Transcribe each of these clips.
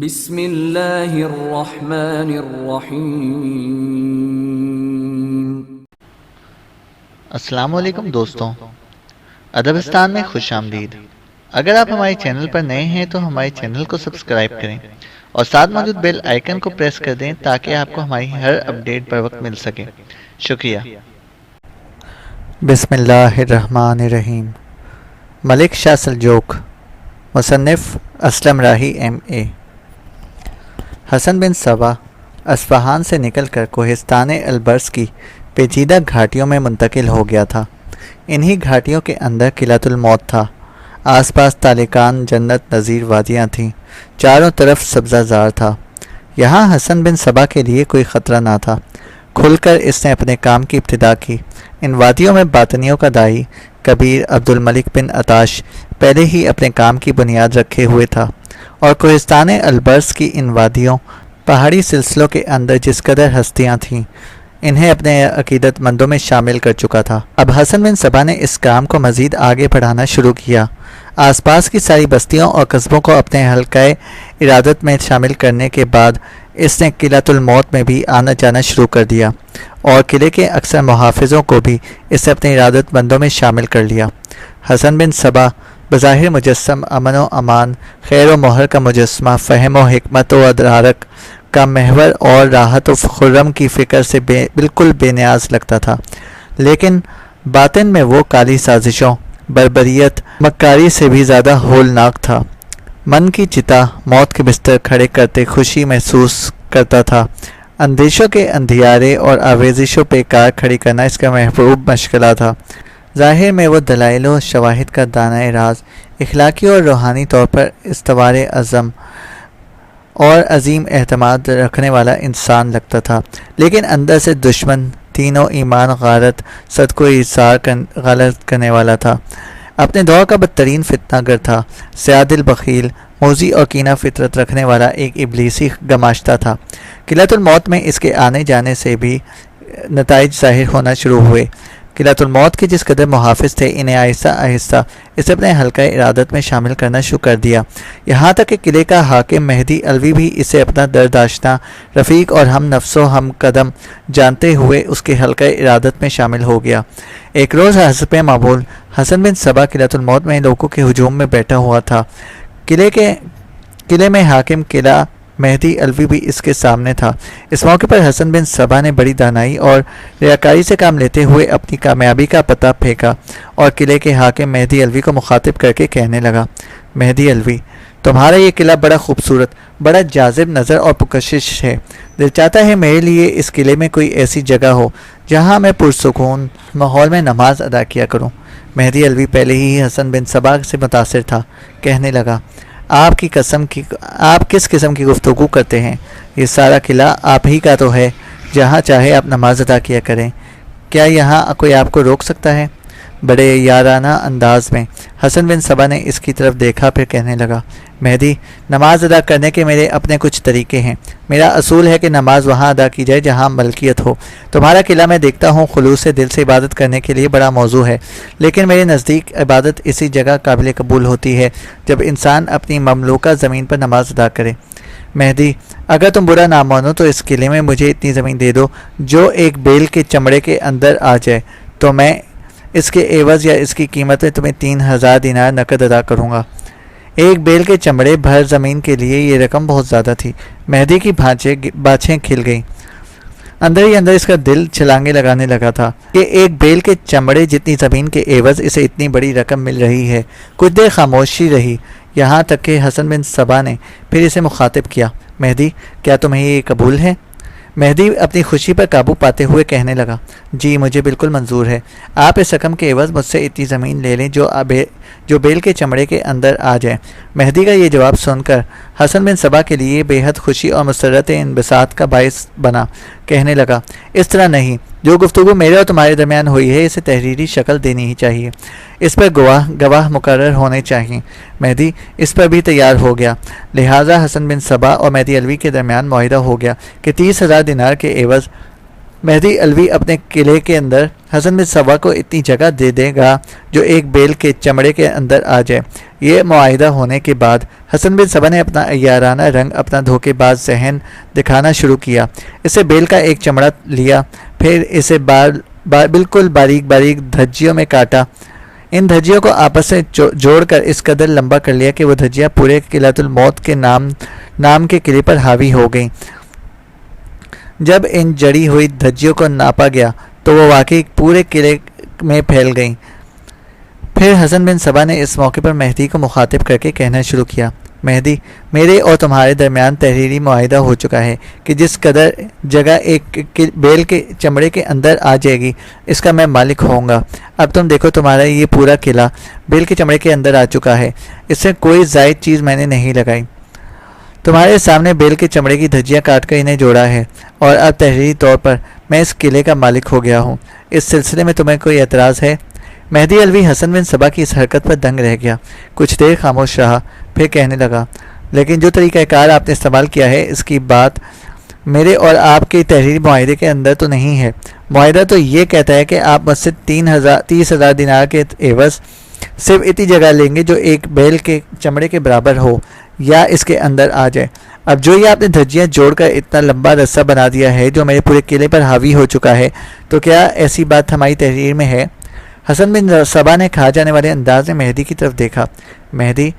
بسم اللہ الرحمن الرحیم۔ السلام علیکم دوستوں، ادبستان میں خوش آمدید۔ اگر آپ ہمارے چینل پر نئے ہیں تو ہمارے چینل کو سبسکرائب کریں اور ساتھ موجود بیل آئیکن کو پریس کر دیں تاکہ آپ کو ہماری ہر اپڈیٹ پر وقت مل سکے۔ شکریہ۔ بسم اللہ الرحمن الرحیم۔ ملک شاہ سلجوق، مصنف اسلم راہی ایم.اے۔ حسن بن صبا اصفہان سے نکل کر کوہستان البرز کی پیچیدہ گھاٹیوں میں منتقل ہو گیا تھا۔ انہی گھاٹیوں کے اندر قلعۃ الموت تھا۔ آس پاس تالکان جنت نظیر وادیاں تھیں، چاروں طرف سبزہ زار تھا۔ یہاں حسن بن صبا کے لیے کوئی خطرہ نہ تھا۔ کھل کر اس نے اپنے کام کی ابتدا کی۔ ان وادیوں میں باطنیوں کا داعی کبیر عبد الملک بن عطاش پہلے ہی اپنے کام کی بنیاد رکھے ہوئے تھا، اور کوہستان البرز کی ان وادیوں پہاڑی سلسلوں کے اندر جس قدر ہستیاں تھیں انہیں اپنے عقیدت مندوں میں شامل کر چکا تھا۔ اب حسن بن صبا نے اس کام کو مزید آگے بڑھانا شروع کیا۔ آس پاس کی ساری بستیوں اور قصبوں کو اپنے حلقہ ارادت میں شامل کرنے کے بعد اس نے قلعۃ الموت میں بھی آنا جانا شروع کر دیا، اور قلعے کے اکثر محافظوں کو بھی اس نے اپنے ارادت مندوں میں شامل کر لیا۔ حسن بن صبا بظاہر مجسم امن و امان، خیر و مہر کا مجسمہ، فہم و حکمت و ادراک کا محور اور راحت و خرم کی فکر سے بالکل بے نیاز لگتا تھا، لیکن باطن میں وہ کالی سازشوں، بربریت، مکاری سے بھی زیادہ ہولناک تھا۔ من کی چتا موت کے بستر کھڑے کرتے خوشی محسوس کرتا تھا۔ اندیشوں کے اندھیارے اور آویزشوں پہ کار کھڑی کرنا اس کا محبوب مشغلہ تھا۔ ظاہر میں وہ دلائل و شواہد کا دانۂ راز، اخلاقی اور روحانی طور پر استوار عزم اور عظیم اعتماد رکھنے والا انسان لگتا تھا، لیکن اندر سے دشمن، دین و ایمان، غارت، صدق و ایثار غلط کرنے والا تھا۔ اپنے دور کا بدترین فتنہ گر تھا، سیاہ دل، بخیل، موذی اور کینہ فطرت رکھنے والا ایک ابلیسی گماشتہ تھا۔ قلعۃ الموت میں اس کے آنے جانے سے بھی نتائج ظاہر ہونا شروع ہوئے۔ قلعۃ الموت کے جس قدر محافظ تھے انہیں آہستہ آہستہ اسے اپنے حلقہ ارادت میں شامل کرنا شروع کر دیا، یہاں تک کہ قلعے کا حاکم مہدی علوی بھی اسے اپنا درداشتہ رفیق اور ہم نفس و ہم قدم جانتے ہوئے اس کے حلقہ ارادت میں شامل ہو گیا۔ ایک روز حسب معمول حسن بن صبا قلعۃ الموت میں لوگوں کے ہجوم میں بیٹھا ہوا تھا۔ قلعے میں حاکم قلعہ مہدی علوی بھی اس کے سامنے تھا۔ اس موقع پر حسن بن صبا نے بڑی دانائی اور ریاکاری سے کام لیتے ہوئے اپنی کامیابی کا پتہ پھینکا اور قلعے کے حاکم مہدی علوی کو مخاطب کر کے کہنے لگا، مہدی علوی، تمہارا یہ قلعہ بڑا خوبصورت، بڑا جاذب نظر اور پرکشش ہے۔ دل چاہتا ہے میرے لیے اس قلعے میں کوئی ایسی جگہ ہو جہاں میں پرسکون ماحول میں نماز ادا کیا کروں۔ مہدی علوی پہلے ہی حسن بن صبا سے متاثر تھا، کہنے لگا، آپ کس قسم کی گفتگو کرتے ہیں؟ یہ سارا قلعہ آپ ہی کا تو ہے، جہاں چاہے آپ نماز ادا کیا کریں، کیا یہاں کوئی آپ کو روک سکتا ہے؟ بڑے یارانہ انداز میں حسن بن صبا نے اس کی طرف دیکھا، پھر کہنے لگا، مہدی، نماز ادا کرنے کے میرے اپنے کچھ طریقے ہیں۔ میرا اصول ہے کہ نماز وہاں ادا کی جائے جہاں ملکیت ہو۔ تمہارا قلعہ میں دیکھتا ہوں خلوص سے دل سے عبادت کرنے کے لیے بڑا موزوں ہے، لیکن میرے نزدیک عبادت اسی جگہ قابل قبول ہوتی ہے جب انسان اپنی مملوکہ زمین پر نماز ادا کرے۔ مہدی، اگر تم برا نہ مانو تو اس قلعے میں مجھے اتنی زمین دے دو جو ایک بیل کے چمڑے کے اندر آ جائے، تو میں اس کے عوض یا اس کی قیمت میں تمہیں 3000 دینار نقد ادا کروں گا۔ ایک بیل کے چمڑے بھر زمین کے لیے یہ رقم بہت زیادہ تھی۔ مہدی کی باچھیں کھل گئیں، اندر ہی اندر اس کا دل چھلانگیں لگانے لگا تھا کہ ایک بیل کے چمڑے جتنی زمین کے عوض اسے اتنی بڑی رقم مل رہی ہے۔ کچھ دیر خاموشی رہی، یہاں تک کہ حسن بن صبا نے پھر اسے مخاطب کیا، مہدی، کیا تمہیں یہ قبول ہے؟ مہدی اپنی خوشی پر قابو پاتے ہوئے کہنے لگا، جی مجھے بالکل منظور ہے۔ آپ اس رقم کے عوض مجھ سے اتنی زمین لے لیں جو بیل کے چمڑے کے اندر آ جائے۔ مہدی کا یہ جواب سن کر حسن بن صبا کے لیے بے حد خوشی اور مسرت انبساط کا باعث بنا، کہنے لگا، اس طرح نہیں، جو گفتگو میرے اور تمہارے درمیان ہوئی ہے اسے تحریری شکل دینی ہی چاہیے، اس پر گواہ مقرر ہونے چاہیے۔ مہدی اس پر بھی تیار ہو گیا، لہٰذا حسن بن صبا اور مہدی علوی کے درمیان معاہدہ ہو گیا کہ 30,000 دینار کے عوض مہدی علوی اپنے قلعے کے اندر حسن بن صبا کو اتنی جگہ دے دے گا جو ایک بیل کے چمڑے کے اندر آ جائے۔ یہ معاہدہ ہونے کے بعد حسن بن صبا نے اپنا عیارانہ رنگ، اپنا دھوکے باز ذہن دکھانا شروع کیا۔ اسے بیل کا ایک چمڑا لیا، پھر اسے بالکل باریک باریک دھجیوں میں کاٹا۔ ان دھجیوں کو آپس سے جوڑ کر اس قدر لمبا کر لیا کہ وہ دھجیاں پورے قلعۃ الموت کے نام کے قلعے پر حاوی ہو گئیں۔ جب ان جڑی ہوئی دھجیوں کو ناپا گیا تو وہ واقعی پورے قلعے میں پھیل گئیں۔ پھر حسن بن صبا نے اس موقع پر مہدی کو مخاطب کر کے کہنا شروع کیا، مہدی، میرے اور تمہارے درمیان تحریری معاہدہ ہو چکا ہے کہ جس قدر جگہ ایک بیل کے چمڑے کے اندر آ جائے گی اس کا میں مالک ہوں گا۔ اب تم دیکھو، تمہارا یہ پورا قلعہ بیل کے چمڑے کے اندر آ چکا ہے، اس سے کوئی زائد چیز میں نے نہیں لگائی۔ تمہارے سامنے بیل کے چمڑے کی دھجیاں کاٹ کر انہیں جوڑا ہے، اور اب تحریری طور پر میں اس قلعے کا مالک ہو گیا ہوں۔ اس سلسلے میں تمہیں کوئی اعتراض ہے؟ مہدی علوی حسن بن صبا کی اس حرکت پر دنگ رہ گیا، کچھ دیر خاموش رہا، پھر کہنے لگا، لیکن جو طریقہ کار آپ نے استعمال کیا ہے اس کی بات میرے اور آپ کے تحریری معاہدے کے اندر تو نہیں ہے۔ معاہدہ تو یہ کہتا ہے کہ آپ مجھ سے 30,000 دینار کے عوض صرف اتنی جگہ لیں گے جو ایک بیل کے چمڑے کے برابر ہو یا اس کے اندر آ جائے۔ اب جو یہ آپ نے دھجیاں جوڑ کر اتنا لمبا رسہ بنا دیا ہے جو میرے پورے قلعے پر حاوی ہو چکا ہے، تو کیا ایسی بات ہماری تحریر میں ہے؟ حسن بن صبا نے کھا جانے والے انداز میں مہدی کی طرف دیکھا۔ مہدی،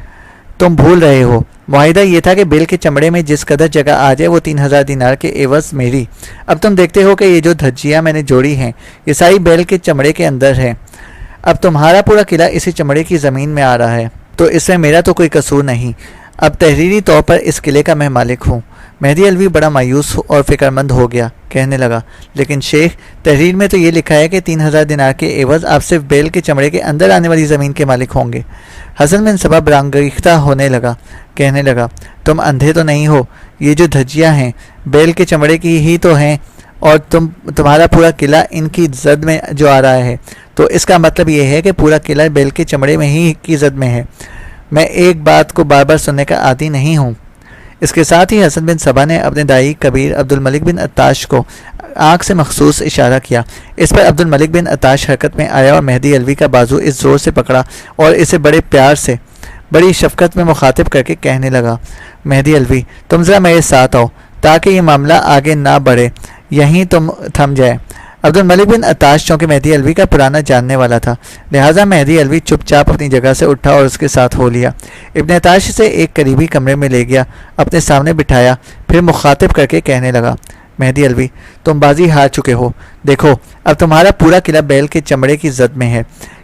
تم بھول رہے ہو، معاہدہ یہ تھا کہ بیل کے چمڑے میں جس قدر جگہ آ جائے وہ 3,000 دینار کے عوض میری۔ اب تم دیکھتے ہو کہ یہ جو دھجیاں میں نے جوڑی ہیں یہ ساری بیل کے چمڑے کے اندر ہے۔ اب تمہارا پورا قلعہ اسی چمڑے کی زمین میں آ رہا ہے، تو اس میں میرا تو کوئی قصور نہیں۔ اب تحریری طور پر اس قلعے کا میں مالک ہوں۔ مہدی علوی بڑا مایوس اور فکر مند ہو گیا، کہنے لگا، لیکن شیخ، تحریر میں تو یہ لکھا ہے کہ 3,000 دینار کے عوض آپ صرف بیل کے چمڑے کے اندر آنے والی زمین کے مالک ہوں گے۔ حسن بن صبا برانگیختہ ہونے لگا، کہنے لگا، تم اندھے تو نہیں ہو؟ یہ جو دھجیاں ہیں بیل کے چمڑے کی ہی تو ہیں، اور تمہارا پورا قلعہ ان کی زد میں جو آ رہا ہے، تو اس کا مطلب یہ ہے کہ پورا قلعہ بیل کے چمڑے میں ہی کی زد میں ہے۔ میں ایک بات کو بار بار سننے کا عادی نہیں ہوں۔ اس کے ساتھ ہی حسن بن صبا نے اپنے دائی کبیر عبد الملک بن عطاش کو آنکھ سے مخصوص اشارہ کیا۔ اس پر عبد الملک بن عطاش حرکت میں آیا اور مہدی علوی کا بازو اس زور سے پکڑا اور اسے بڑے پیار سے، بڑی شفقت میں مخاطب کر کے کہنے لگا، مہدی علوی، تم ذرا میرے ساتھ آؤ تاکہ یہ معاملہ آگے نہ بڑھے، یہیں تم تھم جائے۔ عبد الملک بن عطاش چونکہ مہدی علوی کا پرانا جاننے والا تھا، لہٰذا مہدی علوی چپ چاپ اپنی جگہ سے اٹھا اور اس کے ساتھ ہو لیا۔ ابن عطاش اسے ایک قریبی کمرے میں لے گیا، اپنے سامنے بٹھایا، پھر مخاطب کر کے کہنے لگا، مہدی علوی، تم بازی ہار چکے ہو۔ دیکھو، اب تمہارا پورا قلعہ بیل کے چمڑے کی زد میں ہے۔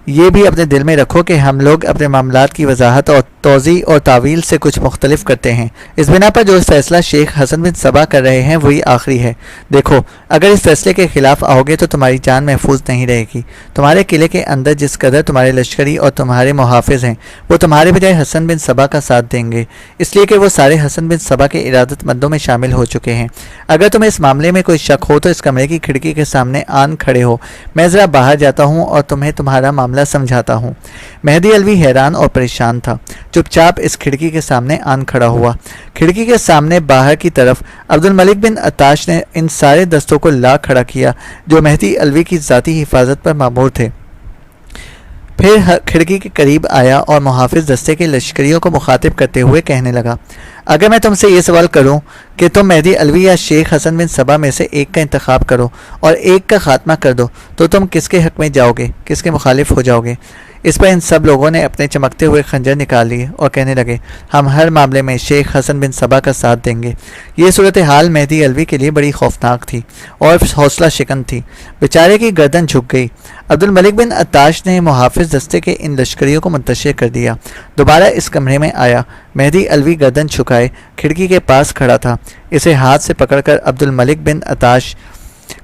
یہ بھی اپنے دل میں رکھو کہ ہم لوگ اپنے معاملات کی وضاحت اور توضیح اور تعویل سے کچھ مختلف کرتے ہیں۔ اس بنا پر جو فیصلہ شیخ حسن بن صبا کر رہے ہیں وہی آخری ہے۔ دیکھو، اگر اس فیصلے کے خلاف آؤ گے تو تمہاری جان محفوظ نہیں رہے گی۔ تمہارے قلعے کے اندر جس قدر تمہارے لشکری اور تمہارے محافظ ہیں وہ تمہارے بجائے حسن بن صبا کا ساتھ دیں گے، اس لیے کہ وہ سارے حسن بن صبا کے ارادت مندوں میں شامل ہو چکے ہیں۔ اگر تمہیں اس معاملے میں کوئی شک ہو تو اس کمرے کی کھڑکی کے سامنے آن کھڑے ہو، میں ذرا باہر جاتا ہوں اور تمہیں تمہارا معاملہ سمجھاتا ہوں۔ مہدی علوی حیران اور پریشان تھا، چپ چاپ اس کھڑکی کے سامنے آن کھڑا ہوا۔ کھڑکی کے سامنے باہر کی طرف عبد الملک بن عطاش نے ان سارے دستوں کو لا کھڑا کیا جو مہدی علوی کی ذاتی حفاظت پر مامور تھے۔ پھر کھڑکی کے قریب آیا اور محافظ دستے کے لشکریوں کو مخاطب کرتے ہوئے کہنے لگا، اگر میں تم سے یہ سوال کروں کہ تم مہدی علوی یا شیخ حسن بن صبا میں سے ایک کا انتخاب کرو اور ایک کا خاتمہ کر دو تو تم کس کے حق میں جاؤ گے، کس کے مخالف ہو جاؤ گے؟ اس پر ان سب لوگوں نے اپنے چمکتے ہوئے خنجر نکال لیے اور کہنے لگے، ہم ہر معاملے میں شیخ حسن بن صبا کا ساتھ دیں گے۔ یہ صورتحال مہدی علوی کے لیے بڑی خوفناک تھی اور حوصلہ شکن تھی۔ بیچارے کی گردن جھک گئی۔ عبد الملک بن عطاش نے محافظ دستے کے ان لشکریوں کو منتشر کر دیا، دوبارہ اس کمرے میں آیا۔ مہدی علوی گردن جھکائے کھڑکی کے پاس کھڑا تھا، اسے ہاتھ سے پکڑ کر عبد الملک بن عطاش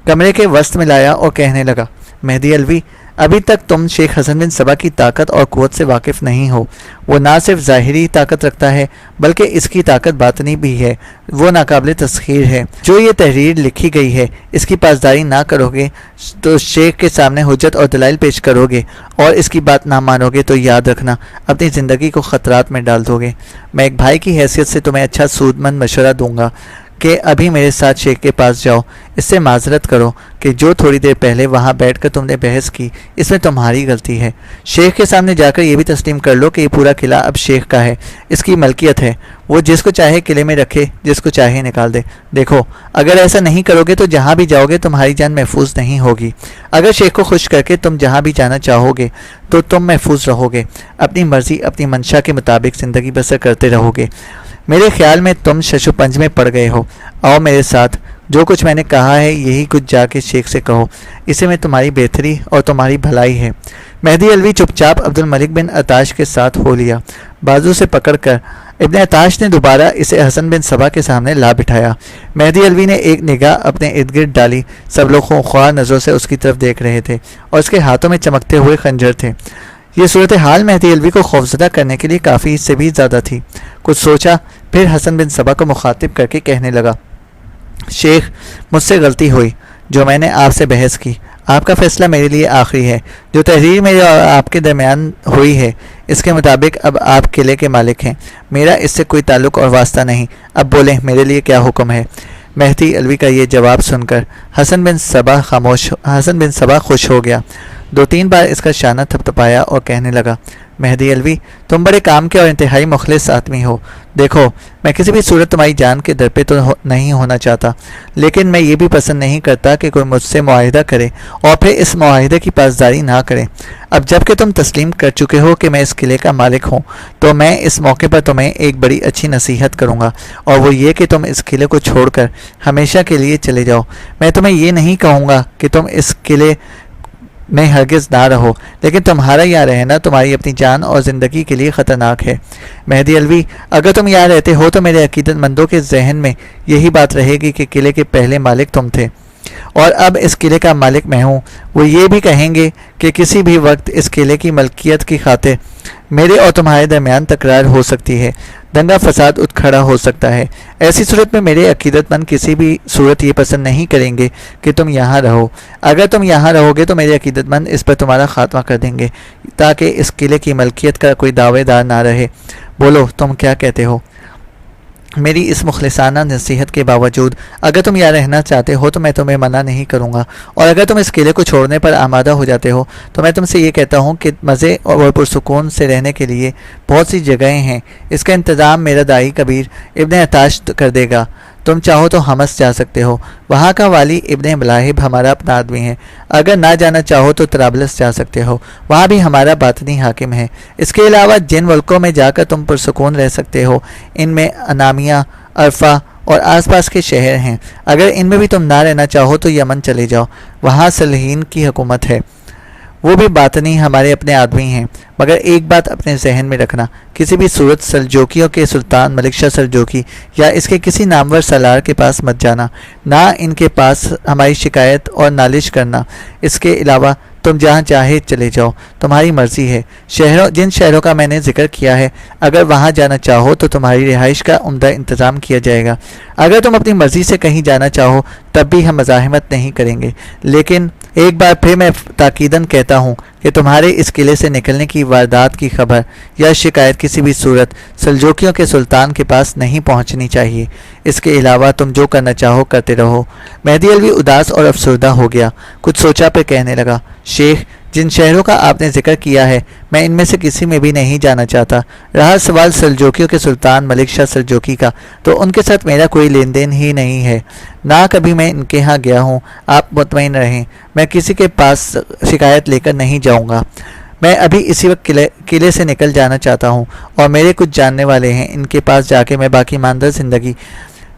کمرے کے وسط میں لایا اور کہنے لگا، مہدی علوی، ابھی تک تم شیخ حسن بن صبا کی طاقت اور قوت سے واقف نہیں ہو۔ وہ نہ صرف ظاہری طاقت رکھتا ہے بلکہ اس کی طاقت باطنی بھی ہے، وہ ناقابل تسخیر ہے۔ جو یہ تحریر لکھی گئی ہے اس کی پاسداری نہ کرو گے تو شیخ کے سامنے حجت اور دلائل پیش کرو گے اور اس کی بات نہ مانو گے تو یاد رکھنا اپنی زندگی کو خطرات میں ڈال دو گے۔ میں ایک بھائی کی حیثیت سے تمہیں اچھا سود مند مشورہ دوں گا کہ ابھی میرے ساتھ شیخ کے پاس جاؤ، اس سے معذرت کرو کہ جو تھوڑی دیر پہلے وہاں بیٹھ کر تم نے بحث کی اس میں تمہاری غلطی ہے۔ شیخ کے سامنے جا کر یہ بھی تسلیم کر لو کہ یہ پورا قلعہ اب شیخ کا ہے، اس کی ملکیت ہے، وہ جس کو چاہے قلعے میں رکھے، جس کو چاہے نکال دے۔ دیکھو، اگر ایسا نہیں کرو گے تو جہاں بھی جاؤ گے تمہاری جان محفوظ نہیں ہوگی۔ اگر شیخ کو خوش کر کے تم جہاں بھی جانا چاہو گے تو تم محفوظ رہو گے، اپنی مرضی اپنی منشا کے مطابق زندگی بسر کرتے رہو گے۔ میرے خیال میں تم شش و پنج میں پڑ گئے ہو، آؤ میرے ساتھ، جو کچھ میں نے کہا ہے یہی کچھ جا کے شیخ سے کہو، اسے میں تمہاری بہتری اور تمہاری بھلائی ہے۔ مہدی علوی چپ چاپ عبد الملک بن عطاش کے ساتھ ہو لیا۔ بازو سے پکڑ کر ابن عطاش نے دوبارہ اسے حسن بن صبا کے سامنے لا بٹھایا۔ مہدی علوی نے ایک نگاہ اپنے ارد گرد ڈالی، سب لوگ خونخوار نظروں سے اس کی طرف دیکھ رہے تھے اور اس کے ہاتھوں میں چمکتے ہوئے خنجر تھے۔ یہ صورتحال مہدی علوی کو خوفزدہ کرنے کے لیے کافی سے بھی زیادہ تھی۔ کچھ سوچا، پھر حسن بن صبا کو مخاطب کر کے کہنے لگا، شیخ، مجھ سے غلطی ہوئی جو میں نے آپ سے بحث کی۔ آپ کا فیصلہ میرے لیے آخری ہے۔ جو تحریر میرے اور آپ کے درمیان ہوئی ہے اس کے مطابق اب آپ قلعے کے مالک ہیں، میرا اس سے کوئی تعلق اور واسطہ نہیں۔ اب بولیں، میرے لیے کیا حکم ہے؟ مہدی علوی کا یہ جواب سن کر حسن بن صبا خوش ہو گیا، دو تین بار اس کا شانہ تھپتھپایا اور کہنے لگا، مہدی علوی، تم بڑے کام کے اور انتہائی مخلص آدمی ہو۔ دیکھو، میں کسی بھی صورت تمہاری جان کے در پہ تو نہیں ہونا چاہتا، لیکن میں یہ بھی پسند نہیں کرتا کہ کوئی مجھ سے معاہدہ کرے اور پھر اس معاہدے کی پاسداری نہ کرے۔ اب جب کہ تم تسلیم کر چکے ہو کہ میں اس قلعے کا مالک ہوں، تو میں اس موقع پر تمہیں ایک بڑی اچھی نصیحت کروں گا، اور وہ یہ کہ تم اس قلعے کو چھوڑ کر ہمیشہ کے لیے چلے جاؤ۔ میں تمہیں یہ نہیں کہوں گا کہ تم اس قلعے میں ہرگز نہ رہو، لیکن تمہارا یہاں رہنا تمہاری اپنی جان اور زندگی کے لیے خطرناک ہے۔ مہدی علوی، اگر تم یہاں رہتے ہو تو میرے عقیدت مندوں کے ذہن میں یہی بات رہے گی کہ قلعے کے پہلے مالک تم تھے اور اب اس قلعے کا مالک میں ہوں۔ وہ یہ بھی کہیں گے کہ کسی بھی وقت اس قلعے کی ملکیت کی خاطر میرے اور تمہارے درمیان تکرار ہو سکتی ہے، دنگا فساد اٹھ کھڑا ہو سکتا ہے۔ ایسی صورت میں میرے عقیدت مند کسی بھی صورت یہ پسند نہیں کریں گے کہ تم یہاں رہو۔ اگر تم یہاں رہو گے تو میرے عقیدت مند اس پر تمہارا خاتمہ کر دیں گے تاکہ اس قلعے کی ملکیت کا کوئی دعوے دار نہ رہے۔ بولو، تم کیا کہتے ہو؟ میری اس مخلصانہ نصیحت کے باوجود اگر تم یہاں رہنا چاہتے ہو تو میں تمہیں منع نہیں کروں گا، اور اگر تم اس قلعے کو چھوڑنے پر آمادہ ہو جاتے ہو تو میں تم سے یہ کہتا ہوں کہ مزے اور پرسکون سے رہنے کے لیے بہت سی جگہیں ہیں، اس کا انتظام میرا دائی کبیر ابن عطاش کر دے گا۔ تم چاہو تو حمص جا سکتے ہو، وہاں کا والی ابن ملاحب ہمارا اپنا آدمی ہے۔ اگر نہ جانا چاہو تو طرابلس جا سکتے ہو، وہاں بھی ہمارا باطنی حاکم ہے۔ اس کے علاوہ جن ملکوں میں جا کر تم پرسکون رہ سکتے ہو ان میں انامیہ، عرفہ اور آس پاس کے شہر ہیں۔ اگر ان میں بھی تم نہ رہنا چاہو تو یمن چلے جاؤ، وہاں صلیحین کی حکومت ہے، وہ بھی باطنی ہمارے اپنے آدمی ہیں۔ مگر ایک بات اپنے ذہن میں رکھنا، کسی بھی صورت سلجوکیوں کے سلطان ملک شاہ سلجوکی یا اس کے کسی نامور سالار کے پاس مت جانا، نہ ان کے پاس ہماری شکایت اور نالش کرنا۔ اس کے علاوہ تم جہاں چاہے چلے جاؤ، تمہاری مرضی ہے۔ جن شہروں کا میں نے ذکر کیا ہے، اگر وہاں جانا چاہو تو تمہاری رہائش کا عمدہ انتظام کیا جائے گا۔ اگر تم اپنی مرضی سے کہیں جانا چاہو تب بھی ہم مزاحمت نہیں کریں گے، لیکن ایک بار پھر میں تاکیداً کہتا ہوں کہ تمہارے اس قلعے سے نکلنے کی واردات کی خبر یا شکایت کسی بھی صورت سلجوکیوں کے سلطان کے پاس نہیں پہنچنی چاہیے۔ اس کے علاوہ تم جو کرنا چاہو کرتے رہو۔ مہدی علوی اداس اور افسردہ ہو گیا، کچھ سوچا پہ کہنے لگا، شیخ، جن شہروں کا آپ نے ذکر کیا ہے میں ان میں سے کسی میں بھی نہیں جانا چاہتا۔ رہا سوال سلجوکیوں کے سلطان ملک شاہ سلجوکی کا، تو ان کے ساتھ میرا کوئی لین دین ہی نہیں ہے، نہ کبھی میں ان کے ہاں گیا ہوں۔ آپ مطمئن رہیں، میں کسی کے پاس شکایت لے کر نہیں جاؤں گا۔ میں ابھی اسی وقت قلعے سے نکل جانا چاہتا ہوں، اور میرے کچھ جاننے والے ہیں، ان کے پاس جا کے میں باقی ماندہ زندگی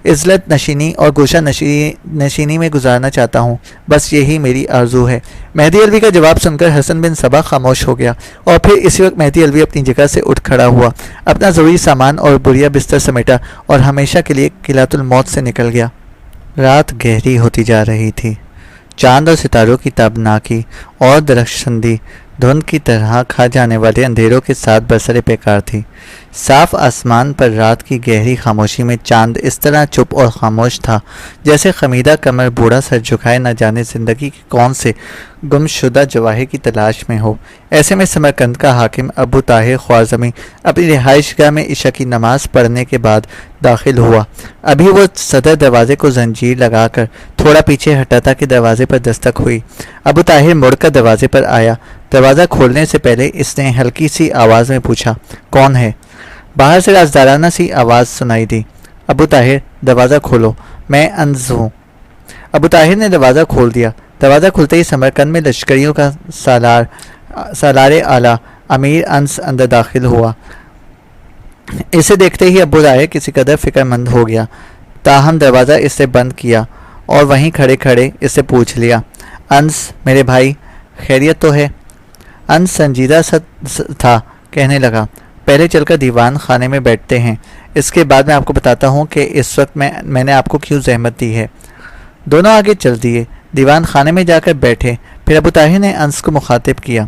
عزلت نشینی اور گوشہ نشینی میں گزارنا چاہتا ہوں، بس یہی میری آرزو ہے۔ مہدی علوی کا جواب سن کر حسن بن صبا خاموش ہو گیا، اور پھر اسی وقت مہدی علوی اپنی جگہ سے اٹھ کھڑا ہوا، اپنا ضروری سامان اور بڑھیا بستر سمیٹا اور ہمیشہ کے لیے قلعۃ الموت سے نکل گیا۔ رات گہری ہوتی جا رہی تھی، چاند اور ستاروں کی تابناکی اور درخشندی دھند کی طرح کھا جانے والے اندھیروں کے ساتھ برسر پیکار تھی۔ صاف آسمان پر رات کی گہری خاموشی میں چاند اس طرح چپ اور خاموش تھا جیسے خمیدہ کمر بوڑھا سر جھکائے نہ جانے زندگی کے کون سے گم شدہ جواہر کی تلاش میں ہو۔ ایسے میں سمرقند کا حاکم ابو طاہر خوارزمی اپنی رہائش گاہ میں عشاء کی نماز پڑھنے کے بعد داخل ہوا۔ ابھی وہ صدر دروازے کو زنجیر لگا کر تھوڑا پیچھے ہٹا تھا کہ دروازے پر دستک ہوئی۔ ابو طاہر مڑ کر دروازے پر آیا۔ دروازہ کھولنے سے پہلے اس نے ہلکی سی آواز میں پوچھا، کون ہے؟ باہر سے رازدارانہ سی آواز سنائی دی، ابو طاہر دروازہ کھولو، میں انس ہوں۔ ابو طاہر نے دروازہ کھول دیا۔ دروازہ کھلتے ہی سمرقند میں لشکریوں کا سالار اعلیٰ امیر انس اندر داخل ہوا۔ اسے دیکھتے ہی ابو طاہر کسی قدر فکر مند ہو گیا، تاہم دروازہ اس سے بند کیا اور وہیں کھڑے کھڑے اس سے پوچھ لیا، انس میرے بھائی خیریت تو ہے؟ انس سنجیدہ تھا، کہنے لگا، پہلے چل کر دیوان خانے میں بیٹھتے ہیں، اس کے بعد میں آپ کو بتاتا ہوں کہ اس وقت میں نے آپ کو کیوں زحمت دی ہے۔ دونوں آگے چل دیے، دیوان خانے میں جا کر بیٹھے۔ پھر ابو طاہر نے انس کو مخاطب کیا،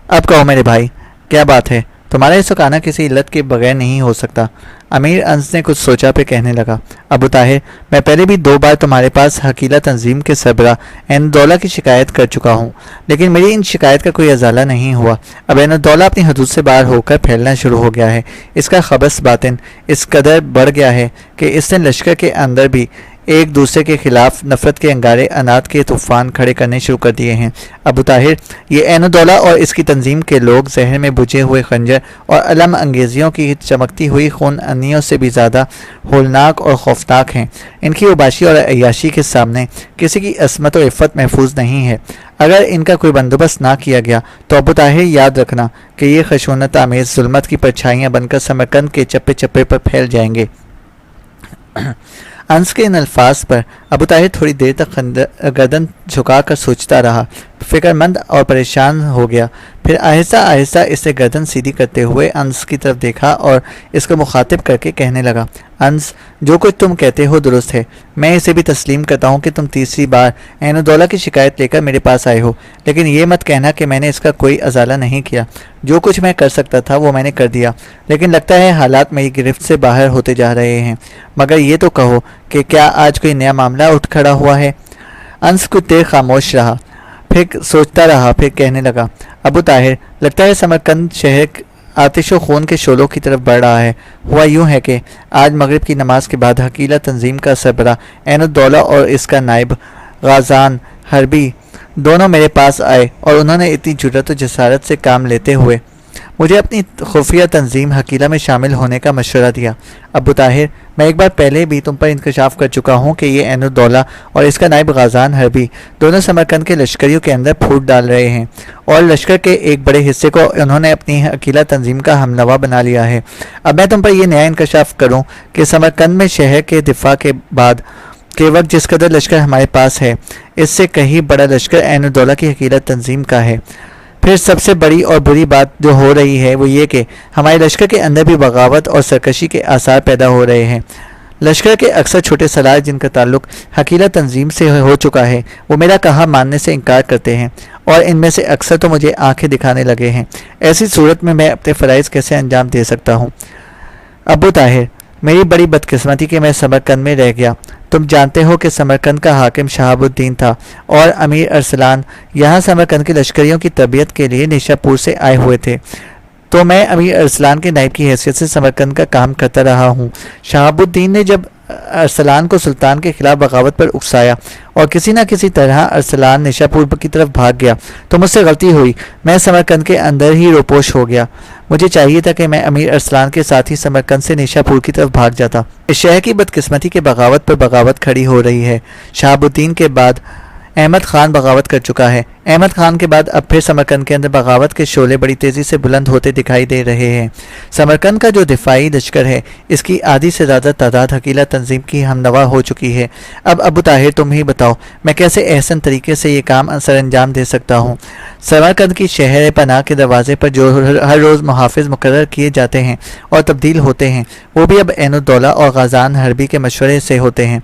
اب کہو میرے بھائی کیا بات ہے؟ تمہارا اس وقت آنا کسی علت کے بغیر نہیں ہو سکتا۔ امیر انس نے کچھ سوچا پہ کہنے لگا، ابو طاہر میں پہلے بھی 2 بار تمہارے پاس حقیلہ تنظیم کے سربراہ عین الدولہ کی شکایت کر چکا ہوں، لیکن میری ان شکایت کا کوئی ازالہ نہیں ہوا۔ اب عین الدولہ اپنی حدود سے باہر ہو کر پھیلنا شروع ہو گیا ہے۔ اس کا خبث باطن اس قدر بڑھ گیا ہے کہ اس نے لشکر کے اندر بھی ایک دوسرے کے خلاف نفرت کے انگارے انات کے طوفان کھڑے کرنے شروع کر دیے ہیں۔ ابو طاہر یہ عین الدولہ اور اس کی تنظیم کے لوگ زہر میں بجھے ہوئے خنجر اور علم انگیزیوں کی چمکتی ہوئی خون انیوں سے بھی زیادہ ہولناک اور خوفناک ہیں۔ ان کی اوباشی اور عیاشی کے سامنے کسی کی عصمت و عفت محفوظ نہیں ہے۔ اگر ان کا کوئی بندوبست نہ کیا گیا تو ابو طاہر یاد رکھنا کہ یہ خشونت آمیز ظلمت کی پرچھائیاں بن کر سمرقند کے چپے چپے پر پھیل جائیں گے۔ انس کے ان الفاظ پر ابو طاہر تھوڑی دیر تک گردن جھکا کر سوچتا رہا، فکر مند اور پریشان ہو گیا۔ پھر آہستہ آہستہ اسے گردن سیدھی کرتے ہوئے انس کی طرف دیکھا اور اس کو مخاطب کر کے کہنے لگا، انس جو کچھ تم کہتے ہو درست ہے، میں اسے بھی تسلیم کرتا ہوں کہ تم تیسری بار عین الدولہ کی شکایت لے کر میرے پاس آئے ہو، لیکن یہ مت کہنا کہ میں نے اس کا کوئی ازالہ نہیں کیا۔ جو کچھ میں کر سکتا تھا وہ میں نے کر دیا، لیکن لگتا ہے حالات میری گرفت سے باہر ہوتے جا رہے ہیں۔ مگر یہ تو کہو کہ کیا آج کوئی نیا معاملہ اٹھ کھڑا ہوا ہے؟ انس کچھ دیر خاموش رہا، پھر سوچتا رہا، پھر کہنے لگا، ابو طاہر لگتا ہے سمرقند شہر آتش و خون کے شعلوں کی طرف بڑھ رہا ہے۔ ہوا یوں ہے کہ آج مغرب کی نماز کے بعد حقیلہ تنظیم کا سربراہ عین الدولہ اور اس کا نائب غازان حربی دونوں میرے پاس آئے اور انہوں نے اتنی جرأت و جسارت سے کام لیتے ہوئے مجھے اپنی خفیہ تنظیم حقیلہ میں شامل ہونے کا مشورہ دیا۔ ابو طاہر میں ایک بار پہلے بھی تم پر انکشاف کر چکا ہوں کہ یہ عین الدولہ اور اس کا نائب غازان حربی دونوں سمرقند کے لشکریوں کے اندر پھوٹ ڈال رہے ہیں اور لشکر کے ایک بڑے حصے کو انہوں نے اپنی حقیلہ تنظیم کا ہمنوا بنا لیا ہے۔ اب میں تم پر یہ نیا انکشاف کروں کہ سمرقند میں شہر کے دفاع کے بعد کے وقت جس قدر لشکر ہمارے پاس ہے، اس سے کہیں بڑا لشکر عین الدولہ کی حقیلہ تنظیم کا ہے۔ پھر سب سے بڑی اور بری بات جو ہو رہی ہے وہ یہ کہ ہمارے لشکر کے اندر بھی بغاوت اور سرکشی کے آثار پیدا ہو رہے ہیں۔ لشکر کے اکثر چھوٹے سالار جن کا تعلق حقیلہ تنظیم سے ہو چکا ہے وہ میرا کہا ماننے سے انکار کرتے ہیں اور ان میں سے اکثر تو مجھے آنکھیں دکھانے لگے ہیں۔ ایسی صورت میں اپنے فرائض کیسے انجام دے سکتا ہوں؟ ابو طاہر میری بڑی بدقسمتی کہ میں سمرقند میں رہ گیا۔ تم جانتے ہو کہ سمرقند کا حاکم شہاب الدین تھا اور امیر ارسلان یہاں سمرقند کے لشکریوں کی تربیت کے لیے نیشا پور سے آئے ہوئے تھے، تو میں امیر ارسلان کے نائب کی حیثیت سے سمرقند کا کام کرتا رہا ہوں۔ شہاب الدین نے جب ارسلان کو سلطان کے خلاف بغاوت پر اکسایا اور کسی نہ کسی طرح ارسلان نیشا پور کی طرف بھاگ گیا تو مجھ سے غلطی ہوئی، میں سمرقند کے اندر ہی روپوش ہو گیا۔ مجھے چاہیے تھا کہ میں امیر ارسلان کے ساتھ ہی سمرقند سے نیشا پور کی طرف بھاگ جاتا۔ اس شہر کی بدقسمتی کے بغاوت پر بغاوت کھڑی ہو رہی ہے۔ شہاب الدین کے بعد احمد خان بغاوت کر چکا ہے، احمد خان کے بعد اب پھر سمرقند کے اندر بغاوت کے شعلے بڑی تیزی سے بلند ہوتے دکھائی دے رہے ہیں۔ سمرقند کا جو دفاعی لشکر ہے اس کی آدھی سے زیادہ تعداد حقیلہ تنظیم کی ہمنوا ہو چکی ہے۔ اب ابو طاہر تم ہی بتاؤ میں کیسے احسن طریقے سے یہ کام سر انجام دے سکتا ہوں؟ سمرقند کی شہر پناہ کے دروازے پر جو ہر روز محافظ مقرر کیے جاتے ہیں اور تبدیل ہوتے ہیں وہ بھی اب عین الدولہ اور غازان حربی کے مشورے سے ہوتے ہیں۔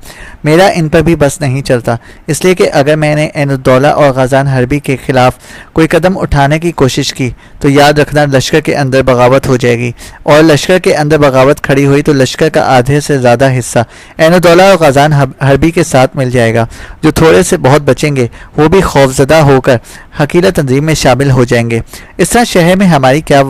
میرا ان پر بھی بس نہیں چلتا، اس لیے کہ اگر میں نے عین الدولہ اور غازان حربی حربی کے خلاف کوئی قدم اٹھانے کی کوشش کی تو یاد رکھنا لشکر کے اندر بغاوت ہو جائے گی، اور لشکر کے اندر بغاوت کھڑی ہوئی تو لشکر کا آدھے سے زیادہ حصہ عین الدولہ اور غازان حربی کے ساتھ مل جائے گا۔ جو تھوڑے سے بہت بچیں گے وہ بھی خوفزدہ ہو کر حقیرہ تنظیم میں شامل ہو جائیں گے۔ اس طرح شہر میں ہماری کیا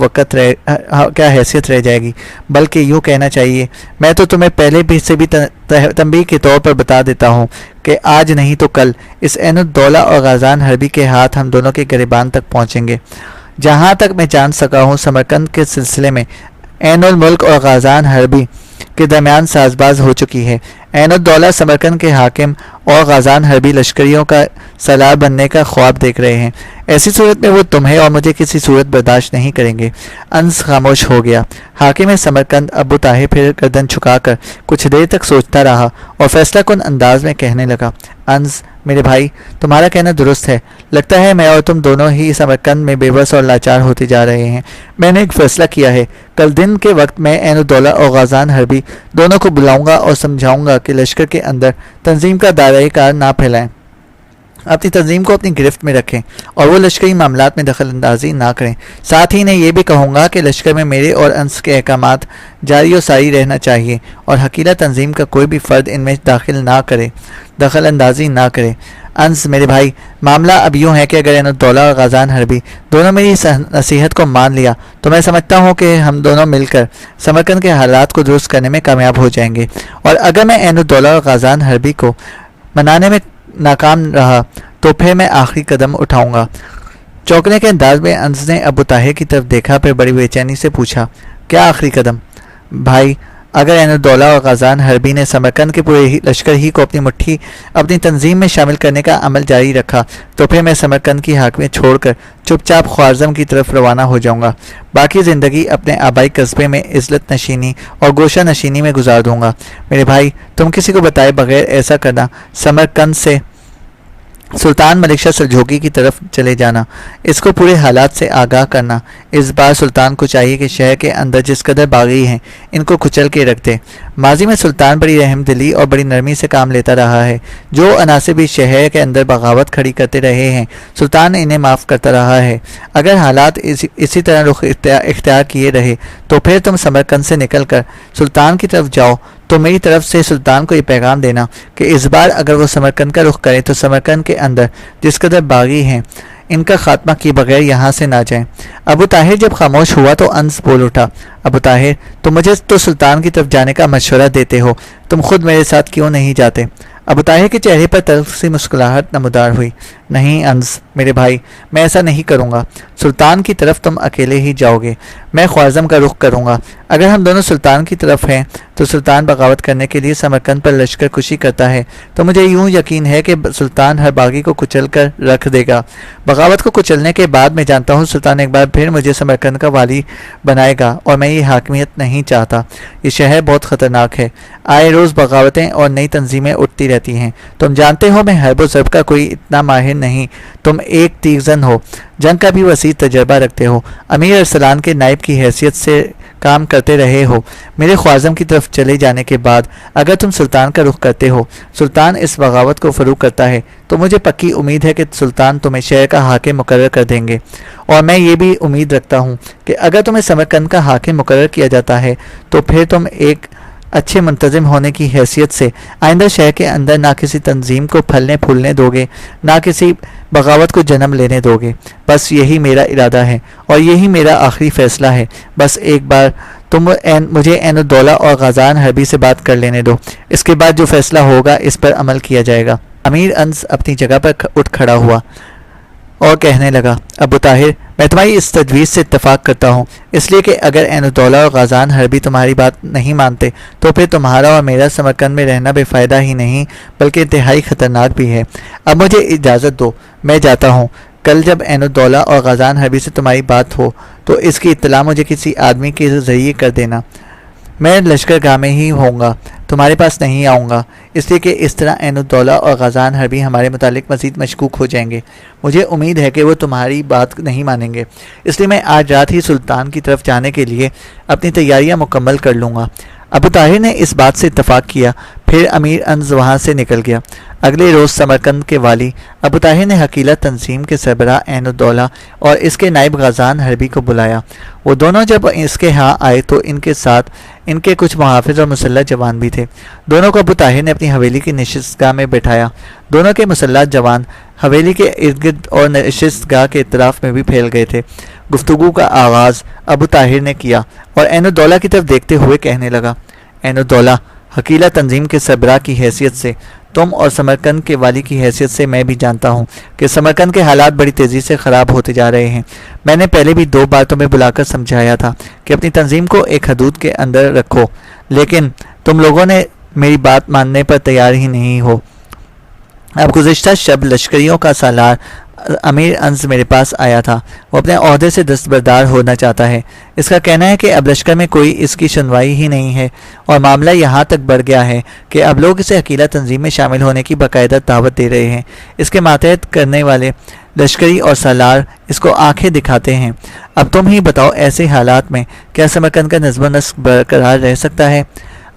حیثیت رہ جائے گی؟ بلکہ یوں کہنا چاہیے، میں تو تمہیں پہلے بھی سے بھی تنبیہ کے طور پر بتا دیتا ہوں کہ آج نہیں تو کل اس عین الدولہ اور غازان حربی کے ہاتھ ہم دونوں کے گریبان تک پہنچیں گے۔ جہاں تک میں جان سکا ہوں سمرقند کے سلسلے میں عین الملک اور غازان حربی کے درمیان ساز باز ہو چکی ہے۔ عین الدولہ سمرقند کے حاکم اور غازان حربی لشکریوں کا سالار بننے کا خواب دیکھ رہے ہیں۔ ایسی صورت میں وہ تمہیں اور مجھے کسی صورت برداشت نہیں کریں گے۔ انس خاموش ہو گیا۔ حاکم سمرقند ابو طاہر پھر گردن چھکا کر کچھ دیر تک سوچتا رہا اور فیصلہ کن انداز میں کہنے لگا، انس میرے بھائی، تمہارا کہنا درست ہے۔ لگتا ہے میں اور تم دونوں ہی سمرقند میں بے بس اور لاچار ہوتے جا رہے ہیں۔ میں نے ایک فیصلہ کیا ہے، کل دن کے وقت میں عین الدولہ اور غازان حربی دونوں کو بلاؤں گا اور سمجھاؤں گا کہ لشکر کے اندر تنظیم کا دائرۂ کار نہ پھیلائیں، اپنی تنظیم کو اپنی گرفت میں رکھیں اور وہ لشکری معاملات میں دخل اندازی نہ کریں۔ ساتھ ہی انہیں یہ بھی کہوں گا کہ لشکر میں میرے اور انس کے احکامات جاری و ساری رہنا چاہیے اور حقیرہ تنظیم کا کوئی بھی فرد ان میں دخل اندازی نہ کرے۔ انس میرے بھائی، معاملہ اب یوں ہے کہ اگر عین الدولہ اور غازان حربی دونوں میری نصیحت کو مان لیا تو میں سمجھتا ہوں کہ ہم دونوں مل کر سمرقند کے حالات کو درست کرنے میں کامیاب ہو جائیں گے، اور اگر میں عین الدولہ اور غازان حربی کو منانے میں ناکام رہا تو پھر میں آخری قدم اٹھاؤں گا۔ چونکنے کے انداز میں انس نے ابو طاہر کی طرف دیکھا، پھر بڑی بے چینی سے پوچھا، کیا آخری قدم؟ بھائی، اگر عین الدولہ اور غازان حربی نے سمرقند کے پورے لشکر ہی کو اپنی تنظیم میں شامل کرنے کا عمل جاری رکھا تو پھر میں سمرقند کی حاکمیت چھوڑ کر چپ چاپ خوارزم کی طرف روانہ ہو جاؤں گا۔ باقی زندگی اپنے آبائی قصبے میں عزلت نشینی اور گوشہ نشینی میں گزار دوں گا۔ میرے بھائی، تم کسی کو بتائے بغیر ایسا کرنا، سمرقند سے سلطان ملک شاہ سلجوقی کی طرف چلے جانا، اس کو پورے حالات سے آگاہ کرنا۔ اس بار سلطان کو چاہیے کہ شہر کے اندر جس قدر باغی ہیں ان کو کچل کے رکھ دے۔ ماضی میں سلطان بڑی رحم دلی اور بڑی نرمی سے کام لیتا رہا ہے۔ جو عناصر بھی شہر کے اندر بغاوت کھڑی کرتے رہے ہیں سلطان انہیں معاف کرتا رہا ہے۔ اگر حالات اسی طرح رخ اختیار کیے رہے تو پھر تم سمرقند سے نکل کر سلطان کی طرف جاؤ تو میری طرف سے سلطان کو یہ پیغام دینا کہ اس بار اگر وہ سمرقند کا رخ کرے تو سمرقند کے اندر جس قدر باغی ہیں ان کا خاتمہ کیے بغیر یہاں سے نہ جائیں۔ ابو طاہر جب خاموش ہوا تو انس بول اٹھا، ابو طاہر، تم مجھے تو سلطان کی طرف جانے کا مشورہ دیتے ہو، تم خود میرے ساتھ کیوں نہیں جاتے؟ ابو طاہر کے چہرے پر تلخ سی مسکراہٹ نمودار ہوئی۔ نہیں انس میرے بھائی، میں ایسا نہیں کروں گا۔ سلطان کی طرف تم اکیلے ہی جاؤ گے، میں خوارزم کا رخ کروں گا۔ اگر ہم دونوں سلطان کی طرف ہیں تو سلطان بغاوت کرنے کے لیے سمرقند پر لشکر کشی کرتا ہے تو مجھے یوں یقین ہے کہ سلطان ہر باغی کو کچل کر رکھ دے گا۔ بغاوت کو کچلنے کے بعد میں جانتا ہوں سلطان ایک بار پھر مجھے سمرقند کا والی بنائے گا، اور میں یہ حاکمیت نہیں چاہتا۔ یہ شہر بہت خطرناک ہے، آئے روز بغاوتیں اور نئی تنظیمیں اٹھتی رہتی ہیں۔ تم جانتے ہو میں حرب و ضرب کا کوئی اتنا ماہر نہیں، تم ایک تیغ زن ہو، جنگ کا بھی وسیع تجربہ رکھتے ہو، امیر ارسلان کے نائب کی حیثیت سے کام کرتے رہے ہو۔ میرے خوارزم کی طرف چلے جانے کے بعد اگر تم سلطان کا رخ کرتے ہو، سلطان اس بغاوت کو فروغ کرتا ہے تو مجھے پکی امید ہے کہ سلطان تمہیں شہر کا حاکم مقرر کر دیں گے، اور میں یہ بھی امید رکھتا ہوں کہ اگر تمہیں سمرقند کا حاکم مقرر کیا جاتا ہے تو پھر تم ایک اچھے منتظم ہونے کی حیثیت سے آئندہ شہر کے اندر نہ کسی تنظیم کو پھلنے پھولنے دو گے، نہ کسی بغاوت کو جنم لینے دو گے۔ بس یہی میرا ارادہ ہے اور یہی میرا آخری فیصلہ ہے۔ بس ایک بار تم مجھے عین الدولہ اور غازان حربی سے بات کر لینے دو، اس کے بعد جو فیصلہ ہوگا اس پر عمل کیا جائے گا۔ امیر انس اپنی جگہ پر اٹھ کھڑا ہوا اور کہنے لگا، ابو طاہر، میں تمہاری اس تجویز سے اتفاق کرتا ہوں، اس لیے کہ اگر عین الدولہ اور غازان حربی تمہاری بات نہیں مانتے تو پھر تمہارا اور میرا سمرقند میں رہنا بے فائدہ ہی نہیں بلکہ انتہائی خطرناک بھی ہے۔ اب مجھے اجازت دو، میں جاتا ہوں۔ کل جب عین الدولہ اور غازان حربی سے تمہاری بات ہو تو اس کی اطلاع مجھے کسی آدمی کے ذریعے کر دینا۔ میں لشکر گاہ میں ہی ہوں گا، تمہارے پاس نہیں آؤں گا، اس لیے کہ اس طرح عین الدولہ اور غازان حربی ہمارے متعلق مزید مشکوک ہو جائیں گے۔ مجھے امید ہے کہ وہ تمہاری بات نہیں مانیں گے، اس لیے میں آج رات ہی سلطان کی طرف جانے کے لیے اپنی تیاریاں مکمل کر لوں گا۔ ابو طاہر نے اس بات سے اتفاق کیا، پھر امیر انس وہاں سے نکل گیا۔ اگلے روز سمرقند کے والی ابو طاہر نے حقیلہ تنظیم کے سربراہ عین الدولہ اور اس کے نائب غازان حربی کو بلایا۔ وہ دونوں جب اس کے ہاں آئے تو ان کے ساتھ ان کے کچھ محافظ اور مسلح جوان بھی تھے۔ دونوں کو ابو طاہر نے اپنی حویلی کی نشست گاہ میں بٹھایا۔ دونوں کے مسلح جوان حویلی کے ارد گرد اور نشست گاہ کے اطراف میں بھی پھیل گئے تھے۔ گفتگو کا آغاز ابو طاہر نے کیا اور عین الدولہ کی طرف دیکھتے ہوئے کہنے لگا، عین الدولہ، حقیلہ تنظیم کے سربراہ کی حیثیت سے تم اور سمرقند کے والی کی حیثیت سے میں بھی جانتا ہوں کہ سمرقند کے حالات بڑی تیزی سے خراب ہوتے جا رہے ہیں۔ میں نے پہلے بھی 2 بار تمہیں بلا کر سمجھایا تھا کہ اپنی تنظیم کو ایک حدود کے اندر رکھو، لیکن تم لوگوں نے میری بات ماننے پر تیار ہی نہیں ہو۔ اب گزشتہ شب لشکریوں کا سالار امیر انس میرے پاس آیا تھا۔ وہ اپنے عہدے سے دستبردار ہونا چاہتا ہے۔ اس کا کہنا ہے کہ اب لشکر میں کوئی اس کی سنوائی ہی نہیں ہے، اور معاملہ یہاں تک بڑھ گیا ہے کہ اب لوگ اسے حقیلہ تنظیم میں شامل ہونے کی باقاعدہ دعوت دے رہے ہیں۔ اس کے ماتحت کرنے والے لشکری اور سالار اس کو آنکھیں دکھاتے ہیں۔ اب تم ہی بتاؤ، ایسے حالات میں کیا سمرقند کا نظم و نسق برقرار رہ سکتا ہے؟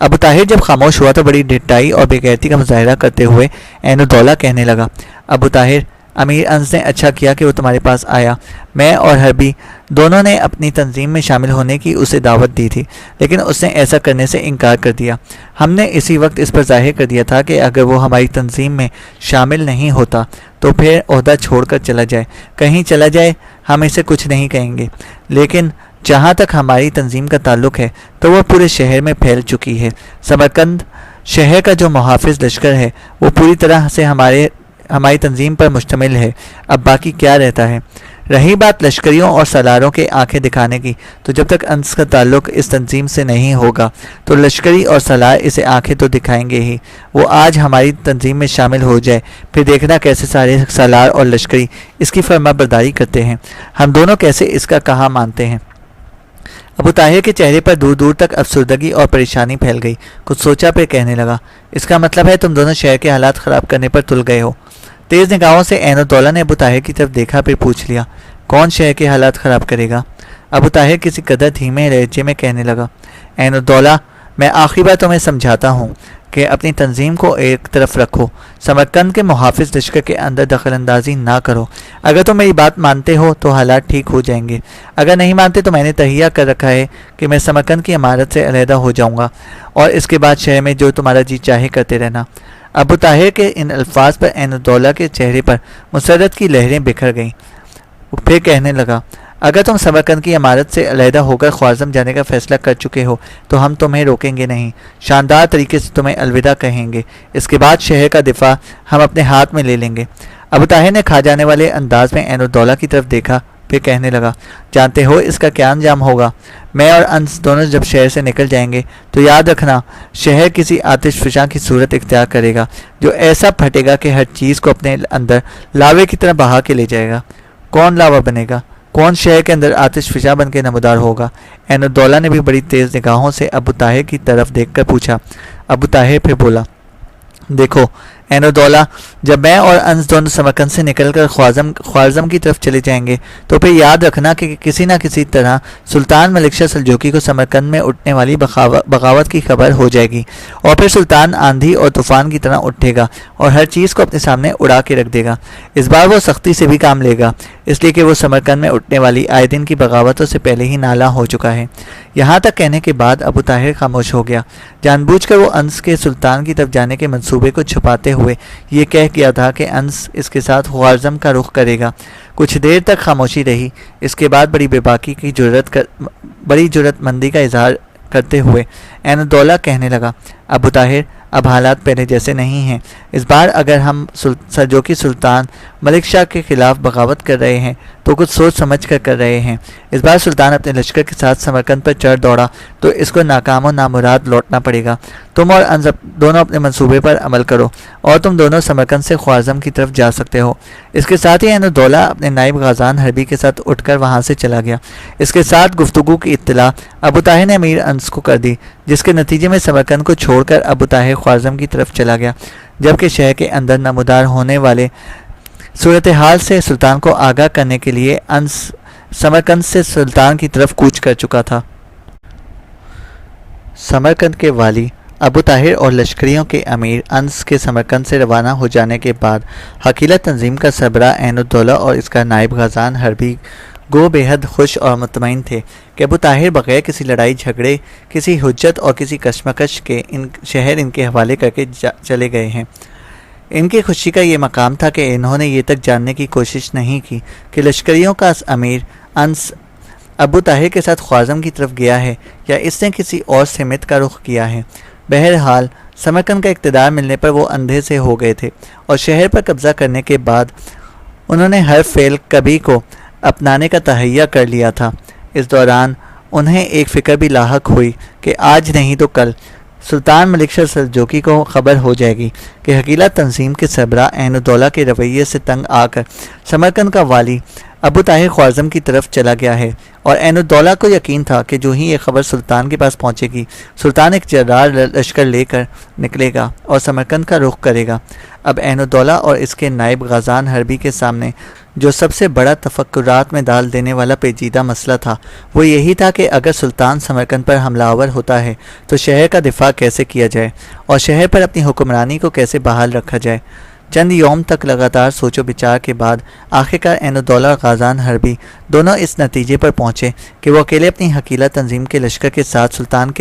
ابو طاہر جب خاموش ہوا تو بڑی ڈٹائی اور بے غیرتی کا مظاہرہ کرتے ہوئے عین الدولہ کہنے لگا، ابو طاہر، امیر انس نے اچھا کیا کہ وہ تمہارے پاس آیا۔ میں اور حربی دونوں نے اپنی تنظیم میں شامل ہونے کی اسے دعوت دی تھی، لیکن اس نے ایسا کرنے سے انکار کر دیا۔ ہم نے اسی وقت اس پر ظاہر کر دیا تھا کہ اگر وہ ہماری تنظیم میں شامل نہیں ہوتا تو پھر عہدہ چھوڑ کر چلا جائے، کہیں چلا جائے، ہم اسے کچھ نہیں کہیں گے، لیکن جہاں تک ہماری تنظیم کا تعلق ہے تو وہ پورے شہر میں پھیل چکی ہے۔ سمرقند شہر کا جو محافظ لشکر ہے وہ پوری طرح سے ہماری تنظیم پر مشتمل ہے۔ اب باقی کیا رہتا ہے؟ رہی بات لشکریوں اور سالاروں کے آنکھیں دکھانے کی، تو جب تک انس کا تعلق اس تنظیم سے نہیں ہوگا تو لشکری اور سالار اسے آنکھیں تو دکھائیں گے ہی۔ وہ آج ہماری تنظیم میں شامل ہو جائے، پھر دیکھنا کیسے سارے سالار اور لشکری اس کی فرما برداری کرتے ہیں، ہم دونوں کیسے اس کا کہا مانتے ہیں۔ ابو طاہر کے چہرے پر دور دور تک افسردگی اور پریشانی پھیل گئی۔ کچھ سوچا پھر کہنے لگا، اس کا مطلب ہے تم دونوں شہر کے حالات خراب کرنے پر تل گئے ہو۔ تیز نگاہوں سے عین الدولہ نے ابو طاہر کی طرف دیکھا، پھر پوچھ لیا، کون شہر کے حالات خراب کرے گا؟ ابو طاہر کسی قدر دھیمے لہجے میں کہنے لگا، عین الدولہ، میں آخری بار تمہیں سمجھاتا ہوں کہ اپنی تنظیم کو ایک طرف رکھو، سمرقند کے محافظ لشکر کے اندر دخل اندازی نہ کرو۔ اگر تم میری بات مانتے ہو تو حالات ٹھیک ہو جائیں گے، اگر نہیں مانتے تو میں نے تہیہ کر رکھا ہے کہ میں سمرقند کی عمارت سے علیحدہ ہو جاؤں گا، اور اس کے بعد شہر میں جو تمہارا جی چاہے کرتے رہنا۔ ابو طاہر کے ان الفاظ پر عین الدولہ کے چہرے پر مسرت کی لہریں بکھر گئیں۔ پھر کہنے لگا، اگر تم سمرقند کی عمارت سے علیحدہ ہو کر خوارزم جانے کا فیصلہ کر چکے ہو تو ہم تمہیں روکیں گے نہیں، شاندار طریقے سے تمہیں الوداع کہیں گے، اس کے بعد شہر کا دفاع ہم اپنے ہاتھ میں لے لیں گے۔ ابو طاہر نے کھا جانے والے انداز میں عین الدولہ کی طرف دیکھا، پھر کہنے لگا، جانتے ہو اس کا کیا انجام ہوگا؟ میں اور انس دونوں جب شہر سے نکل جائیں گے تو یاد رکھنا، شہر کسی آتش فشاں کی صورت اختیار کرے گا جو ایسا پھٹے گا کہ ہر چیز کو اپنے اندر لاوے کی طرح بہا کے لے جائے گا۔ کون لاوا بنے گا؟ کون شہر کے اندر آتش فشاں بن کے نمودار ہوگا؟ عین الدولہ نے بھی بڑی تیز نگاہوں سے ابو طاہر کی طرف دیکھ کر پوچھا۔ ابو طاہر پھر بولا، دیکھو عین الدولہ، جب میں اور انس دونوں سمرقند سے نکل کر خوارزم کی طرف چلے جائیں گے تو پھر یاد رکھنا کہ کسی نہ کسی طرح سلطان ملک شاہ سلجوقی کو سمرقند میں اٹھنے والی بغاوت کی خبر ہو جائے گی، اور پھر سلطان آندھی اور طوفان کی طرح اٹھے گا اور ہر چیز کو اپنے سامنے اڑا کے رکھ دے گا۔ اس بار وہ سختی سے بھی کام لے گا، اس لیے کہ وہ سمرقند میں اٹھنے والی آئے دن کی بغاوتوں سے پہلے ہی نالاں ہو چکا ہے۔ یہاں تک کہنے کے بعد ابو طاہر خاموش ہو گیا۔ جان بوجھ کر وہ انس کے سلطان کی طرف جانے کے منصوبے کو چھپاتے ہوئے یہ کہہ گیا تھا کہ انس اس کے ساتھ خوارزم کا رخ کرے گا۔ کچھ دیر تک خاموشی رہی، اس کے بعد بڑی جرأت مندی کا اظہار کرتے ہوئے عین الدولہ کہنے لگا، ابو طاہر، اب حالات پہلے جیسے نہیں ہیں۔ اس بار اگر ہم سلجوقی سلطان ملک شاہ کے خلاف بغاوت کر رہے ہیں تو کچھ سوچ سمجھ کر رہے ہیں۔ اس بار سلطان اپنے لشکر کے ساتھ سمرقند پر چڑھ دوڑا تو اس کو ناکام و نامراد لوٹنا پڑے گا۔ تم اور انس دونوں اپنے منصوبے پر عمل کرو اور تم دونوں سمرقند سے خوارزم کی طرف جا سکتے ہو۔ اس کے ساتھ ہی عین الدولہ اپنے نائب غازان حربی کے ساتھ اٹھ کر وہاں سے چلا گیا۔ اس کے ساتھ گفتگو کی اطلاع ابو طاہر نے امیر انس کو کر دی، جس کے نتیجے میں سمرقند کو چھوڑ کر ابو طاہر خوارزم کی طرف چلا گیا، جبکہ شہر کے اندر نمودار ہونے والے صورتحال سے سلطان کو آگاہ کرنے کے لیے انس سمرقند سے سلطان کی طرف کوچ کر چکا تھا۔ سمرقند کے والی ابو طاہر اور لشکریوں کے امیر انس کے سمرقند سے روانہ ہو جانے کے بعد حقیلہ تنظیم کا سربراہ عین الدولہ اور اس کا نائب غازان حربی گو بے حد خوش اور مطمئن تھے کہ ابو طاہر بغیر کسی لڑائی جھگڑے، کسی حجت اور کسی کشمکش کے شہر ان کے حوالے کر کے چلے گئے ہیں۔ ان کی خوشی کا یہ مقام تھا کہ انہوں نے یہ تک جاننے کی کوشش نہیں کی کہ لشکریوں کا امیر انس ابو طاہر کے ساتھ خوارزم کی طرف گیا ہے یا اس نے کسی اور سمت کا رخ کیا ہے۔ بہرحال سمرقند کا اقتدار ملنے پر وہ اندھے سے ہو گئے تھے اور شہر پر قبضہ کرنے کے بعد انہوں نے ہر فعل کبھی کو اپنانے کا تہیہ کر لیا تھا۔ اس دوران انہیں ایک فکر بھی لاحق ہوئی کہ آج نہیں تو کل سلطان ملک شاہ سلجوقی کو خبر ہو جائے گی کہ حقیلہ تنظیم کے سربراہ عین الدولہ کے رویے سے تنگ آ کر سمرقند کا والی ابو طاہر خوارزم کی طرف چلا گیا ہے، اور عین الدولہ کو یقین تھا کہ جو ہی یہ خبر سلطان کے پاس پہنچے گی، سلطان ایک جرار لشکر لے کر نکلے گا اور سمرقند کا رخ کرے گا۔ اب عین الدولہ اور اس کے نائب غازان حربی کے سامنے جو سب سے بڑا تفکرات میں ڈال دینے والا پیچیدہ مسئلہ تھا وہ یہی تھا کہ اگر سلطان سمرقند پر حملہ آور ہوتا ہے تو شہر کا دفاع کیسے کیا جائے اور شہر پر اپنی حکمرانی کو کیسے بحال رکھا جائے۔ چند یوم تک لگاتار سوچ و بچار کے بعد آخرکار عین الدولہ اور غازان حربی دونوں اس نتیجے پر پہنچے کہ وہ اکیلے اپنی حقیلہ تنظیم کے لشکر کے ساتھ سلطان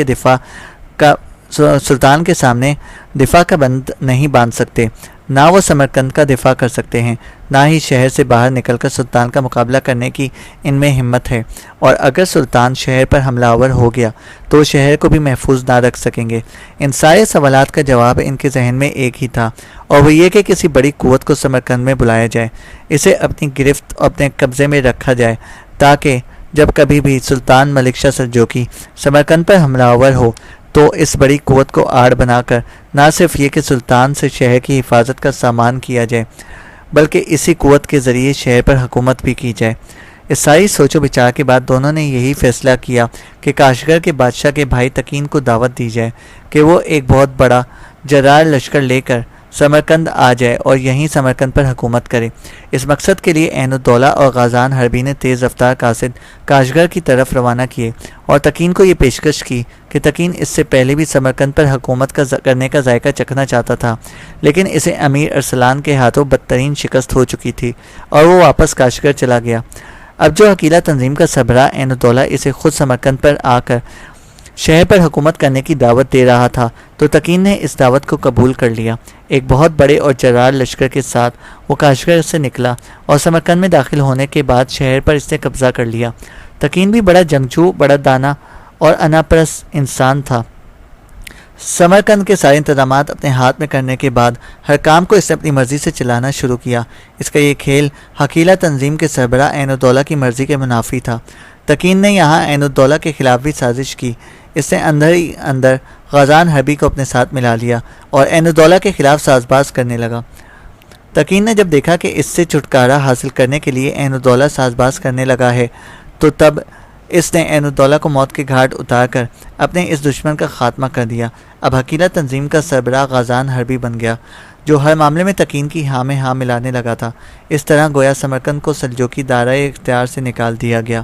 کے سامنے دفاع کا بند نہیں باندھ سکتے، نہ وہ سمرقند کا دفاع کر سکتے ہیں، نہ ہی شہر سے باہر نکل کر سلطان کا مقابلہ کرنے کی ان میں ہمت ہے، اور اگر سلطان شہر پر حملہ آور ہو گیا تو وہ شہر کو بھی محفوظ نہ رکھ سکیں گے۔ ان سارے سوالات کا جواب ان کے ذہن میں ایک ہی تھا، اور وہ یہ کہ کسی بڑی قوت کو سمرقند میں بلایا جائے، اسے اپنی گرفت اور اپنے قبضے میں رکھا جائے، تاکہ جب کبھی بھی سلطان ملک شاہ سلجوقی سمرقند پر حملہ آور ہو تو اس بڑی قوت کو آڑ بنا کر نہ صرف یہ کہ سلطان سے شہر کی حفاظت کا سامان کیا جائے بلکہ اسی قوت کے ذریعے شہر پر حکومت بھی کی جائے۔ اس ساری سوچ و بچار کے بعد دونوں نے یہی فیصلہ کیا کہ کاشغر کے بادشاہ کے بھائی تکین کو دعوت دی جائے کہ وہ ایک بہت بڑا جرار لشکر لے کر سمرقند آ جائے اور یہیں سمرقند پر حکومت کرے۔ اس مقصد کے لیے عین الدولہ اور غازان حربی نے تیز رفتار قاصد کاشغر کی طرف روانہ کیے اور تکین کو یہ پیشکش کی کہ تکین اس سے پہلے بھی سمرقند پر حکومت کرنے کا ذائقہ چکھنا چاہتا تھا، لیکن اسے امیر ارسلان کے ہاتھوں بدترین شکست ہو چکی تھی اور وہ واپس کاشغر چلا گیا۔ اب جو حقیلہ تنظیم کا سربراہ عین الدولہ اسے خود سمرقند پر آ کر شہر پر حکومت کرنے کی دعوت دے رہا تھا تو تکین نے اس دعوت کو قبول کر لیا۔ ایک بہت بڑے اور جرار لشکر کے ساتھ وہ کاشغر سے نکلا اور سمرقند میں داخل ہونے کے بعد شہر پر اس نے قبضہ کر لیا۔ تکین بھی بڑا جنگجو، بڑا دانا اور اناپرست انسان تھا۔ سمرقند کے سارے انتظامات اپنے ہاتھ میں کرنے کے بعد ہر کام کو اس نے اپنی مرضی سے چلانا شروع کیا۔ اس کا یہ کھیل حقیلہ تنظیم کے سربراہ عین الدولہ کی مرضی کے منافی تھا۔ تکین نے یہاں عین الدولہ کے خلاف بھی سازش کی۔ اس نے اندر ہی اندر غازان حربی کو اپنے ساتھ ملا لیا اور عین الدولہ کے خلاف ساز باز کرنے لگا۔ تکین نے جب دیکھا کہ اس سے چھٹکارا حاصل کرنے کے لیے عین الدولہ ساز باز کرنے لگا ہے تو تب اس نے عین الدولہ کو موت کے گھاٹ اتار کر اپنے اس دشمن کا خاتمہ کر دیا۔ اب حقیلہ تنظیم کا سربراہ غازان حربی بن گیا، جو ہر معاملے میں تکین کی ہاں میں ہاں ملانے لگا تھا۔ اس طرح گویا سمرقند کو سلجوقی دائرۂ اختیار سے نکال دیا گیا۔